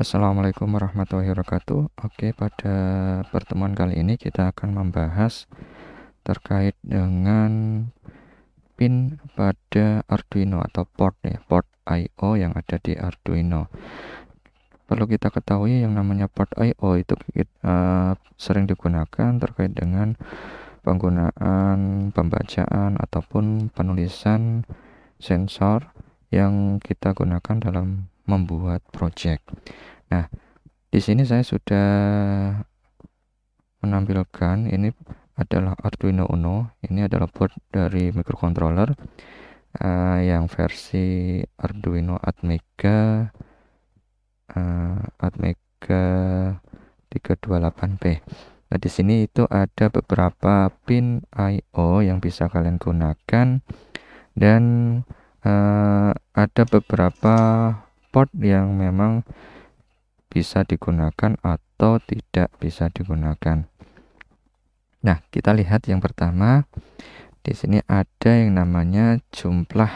Assalamualaikum warahmatullahi wabarakatuh. Oke, pada pertemuan kali ini kita akan membahas terkait dengan pin pada Arduino atau port ya, port I/O yang ada di Arduino. Perlu kita ketahui yang namanya port I/O itu sering digunakan terkait dengan penggunaan pembacaan ataupun penulisan sensor yang kita gunakan dalam membuat project. Nah, di sini saya sudah menampilkan ini adalah Arduino Uno. Ini adalah board dari microcontroller yang versi Arduino Atmega 328P. Nah, di sini itu ada beberapa pin I/O yang bisa kalian gunakan dan ada beberapa port yang memang bisa digunakan atau tidak bisa digunakan. Nah, kita lihat yang pertama. Di sini ada yang namanya jumlah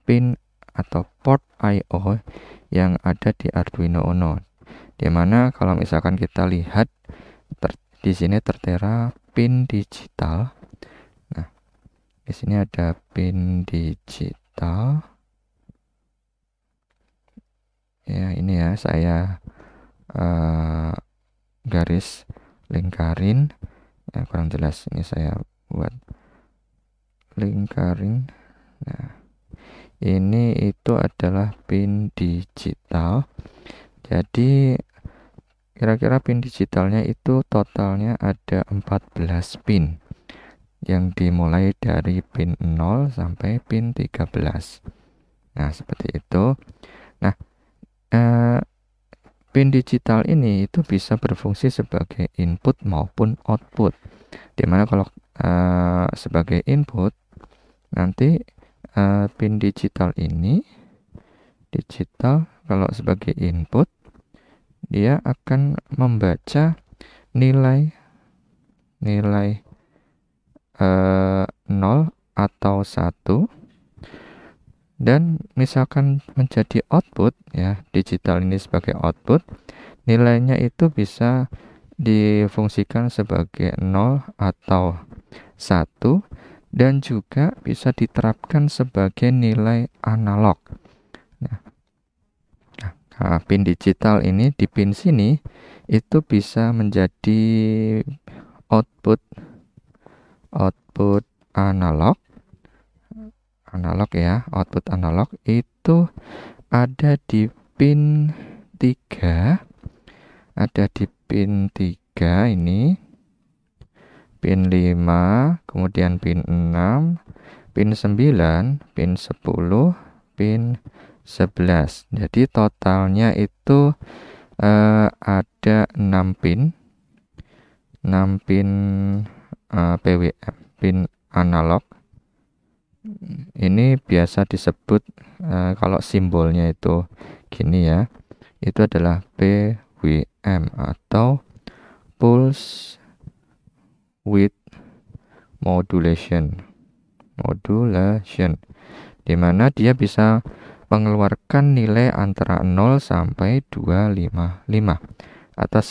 pin atau port I/O yang ada di Arduino Uno. Dimana kalau misalkan kita lihat di sini tertera pin digital. Nah, di sini ada pin digital. Ya, ini ya saya garis lingkarin. Ya, kurang jelas, ini saya buat lingkarin. Nah, ini itu adalah pin digital. Jadi kira-kira pin digitalnya itu totalnya ada 14 pin yang dimulai dari pin 0 sampai pin 13. Nah, seperti itu. Nah, pin digital ini itu bisa berfungsi sebagai input maupun output. Dimana kalau sebagai input nanti pin digital ini kalau sebagai input dia akan membaca nilai 0 atau 1, dan misalkan menjadi output ya, digital ini sebagai output, nilainya itu bisa difungsikan sebagai 0 atau 1 dan juga bisa diterapkan sebagai nilai analog. Nah, pin digital ini di pin sini itu bisa menjadi output analog ya. Output analog itu ada di pin 3, ini, pin 5, kemudian pin 6, pin 9, pin 10, pin 11. Jadi totalnya itu ada 6 pin PWM, pin analog. Ini biasa disebut kalau simbolnya itu gini ya, itu adalah PWM atau pulse width modulation, dimana dia bisa mengeluarkan nilai antara 0 sampai 255 atau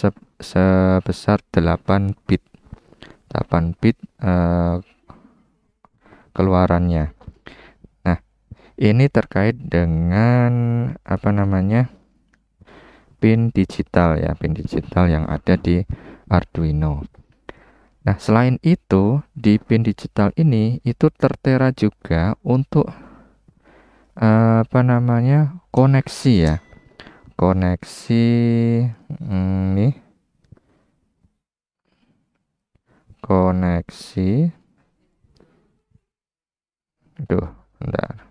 sebesar 8 bit keluarannya. Nah, ini terkait dengan pin digital ya, pin digital yang ada di Arduino. Nah, selain itu di pin digital ini itu tertera juga untuk koneksi ya. Koneksi bentar.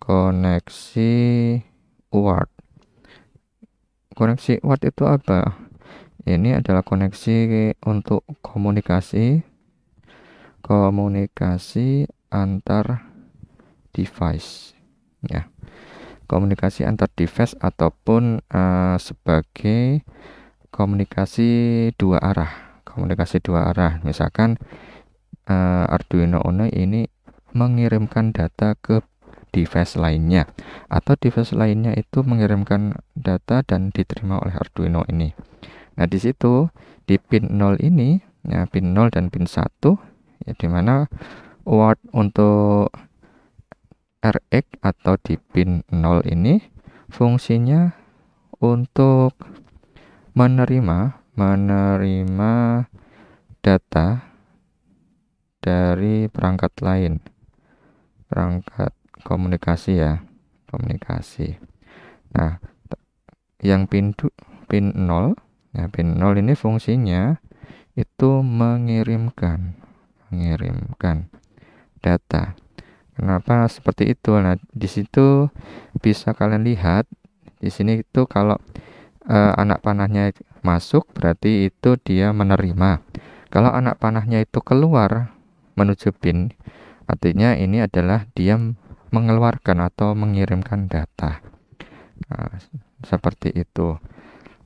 Koneksi UART. Koneksi UART itu apa? Ini adalah koneksi untuk komunikasi antar device ya. Komunikasi antar device ataupun sebagai komunikasi dua arah. komunikasi dua arah. Misalkan Arduino Uno ini mengirimkan data ke device lainnya, atau device lainnya itu mengirimkan data dan diterima oleh Arduino ini. Nah, di situ di pin 0 ini, ya, pin 0 dan pin 1, ya, dimana word untuk RX atau di pin 0 ini fungsinya untuk menerima data dari perangkat lain, perangkat komunikasi, ya, komunikasi. Nah, yang pin 0, ya, pin 0 ini fungsinya itu mengirimkan data. Kenapa seperti itu? Nah, di situ bisa kalian lihat di sini itu kalau anak panahnya masuk berarti itu dia menerima. Kalau anak panahnya itu keluar menuju pin, artinya ini adalah dia mengeluarkan atau mengirimkan data. Nah, seperti itu.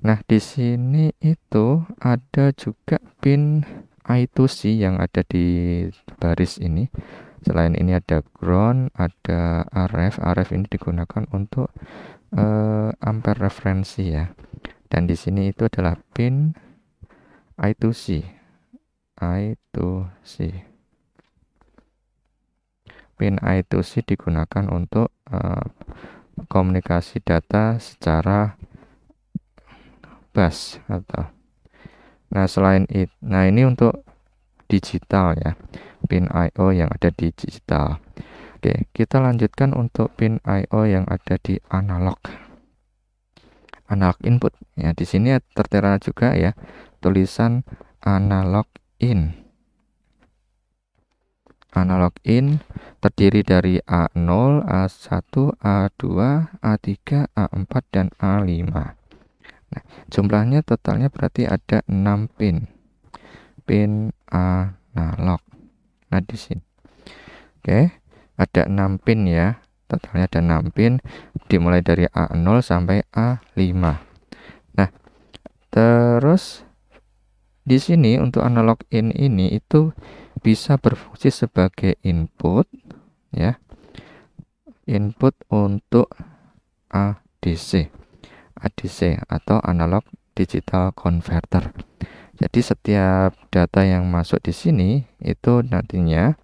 Nah, di sini itu ada juga pin I2C yang ada di baris ini. Selain ini ada ground, ada RF. RF ini digunakan untuk ampere referensi, ya. Dan di sini itu adalah pin I2C. Pin I2C digunakan untuk komunikasi data secara bus atau. Nah, selain itu, nah ini untuk digital, ya, pin I/O yang ada di digital. Oke, kita lanjutkan untuk pin I/O yang ada di analog input. Ya, di sini tertera juga, ya, tulisan analog in. Analog in terdiri dari A0, A1, A2, A3, A4, dan A5. Nah, jumlahnya totalnya berarti ada 6 pin analog. Nah, di sini. Oke, ada 6 pin, ya. Totalnya ada 6 pin dimulai dari A0 sampai A5. Nah, terus di sini untuk analog in ini itu bisa berfungsi sebagai input, ya. Input untuk ADC atau analog digital converter. Jadi setiap data yang masuk di sini itu nantinya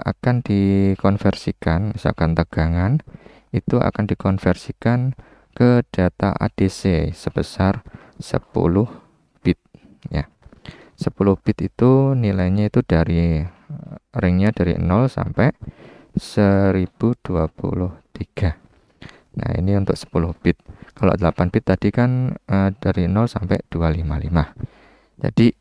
akan dikonversikan, misalkan tegangan itu akan dikonversikan ke data ADC sebesar 10 bit, ya. 10 bit itu nilainya itu dari ringnya dari 0 sampai 1023. Nah, ini untuk 10 bit. Kalau 8 bit tadi kan dari 0 sampai 255. Jadi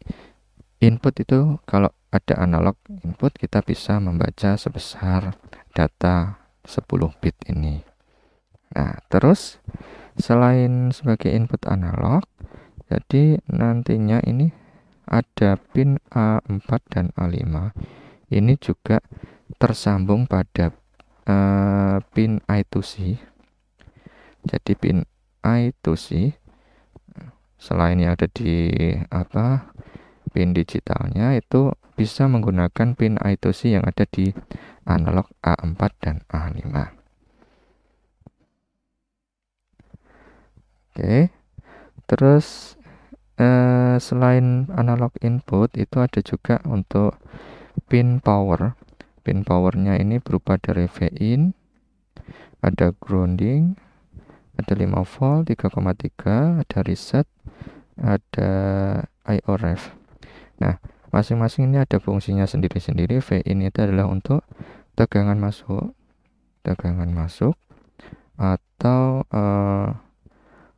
input itu kalau ada analog input kita bisa membaca sebesar data 10 bit ini. Nah, terus selain sebagai input analog, jadi nantinya ini ada pin A4 dan A5. Ini juga tersambung pada pin I2C. Jadi pin I2C selain yang ada di pin digitalnya itu bisa menggunakan pin I2C yang ada di analog A4 dan A5. Oke. Terus selain analog input itu ada juga untuk pin power. Pin powernya ini berupa dari V-in, ada grounding, ada 5 volt, 3,3, ada reset, ada I/O ref. Nah, masing-masing ini ada fungsinya sendiri-sendiri. V-in itu adalah untuk tegangan masuk atau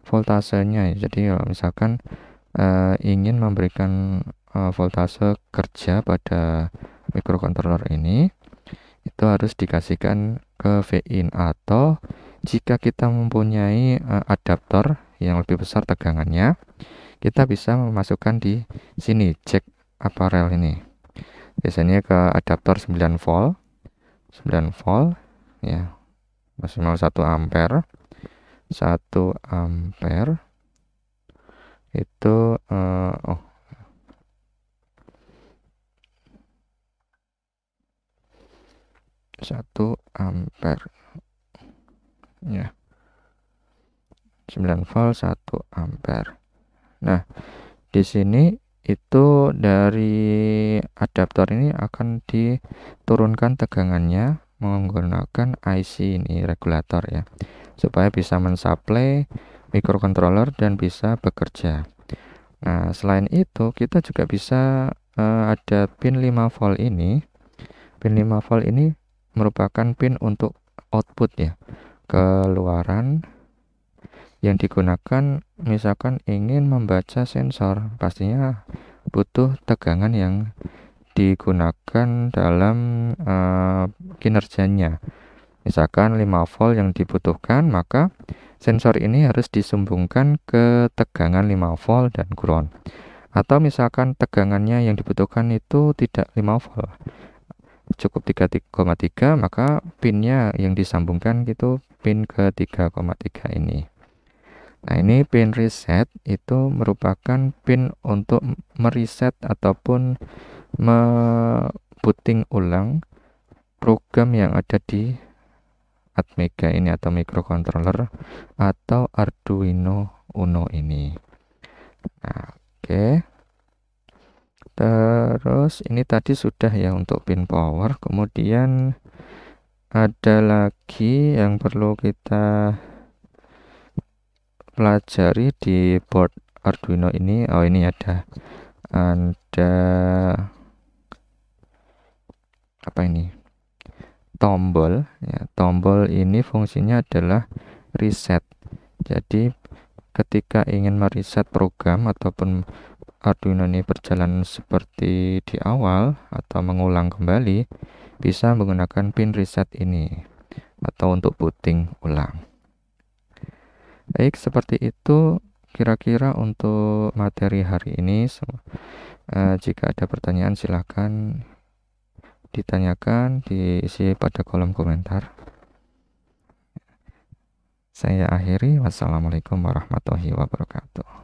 voltasenya. Jadi kalau misalkan ingin memberikan voltase kerja pada microcontroller ini, itu harus dikasihkan ke V-in, atau jika kita mempunyai adaptor yang lebih besar tegangannya, kita bisa memasukkan di sini jack apparel ini. Biasanya ke adaptor 9 volt, ya, maksimal 1 ampere. 1 ampere itu 1 ampere ya, 9 volt 1 ampere. Nah, di sini itu dari adaptor ini akan diturunkan tegangannya menggunakan IC ini regulator ya, supaya bisa mensuplai microcontroller dan bisa bekerja. Nah, selain itu kita juga bisa ada pin 5 volt ini. Pin 5 volt ini merupakan pin untuk output ya, keluaran yang digunakan misalkan ingin membaca sensor, pastinya butuh tegangan yang digunakan dalam kinerjanya. Misalkan 5 volt yang dibutuhkan, maka sensor ini harus disumbungkan ke tegangan 5 volt dan ground. Atau misalkan tegangannya yang dibutuhkan itu tidak 5 volt, cukup 3,3, maka pinnya yang disambungkan itu pin ke 3,3 ini. Nah, ini pin reset itu merupakan pin untuk mereset ataupun me-booting ulang program yang ada di Atmega ini atau microcontroller atau Arduino Uno ini. Nah, oke. Terus ini tadi sudah ya untuk pin power. Kemudian ada lagi yang perlu kita pelajari di board Arduino ini. Oh, ini ada apa ini, tombol ya. Tombol ini fungsinya adalah reset. Jadi ketika ingin mereset program ataupun Arduino ini berjalan seperti di awal atau mengulang kembali, bisa menggunakan pin reset ini atau untuk booting ulang. Baik, seperti itu kira-kira untuk materi hari ini. Jika ada pertanyaan silahkan ditanyakan, diisi pada kolom komentar. Saya akhiri. Wassalamualaikum warahmatullahi wabarakatuh.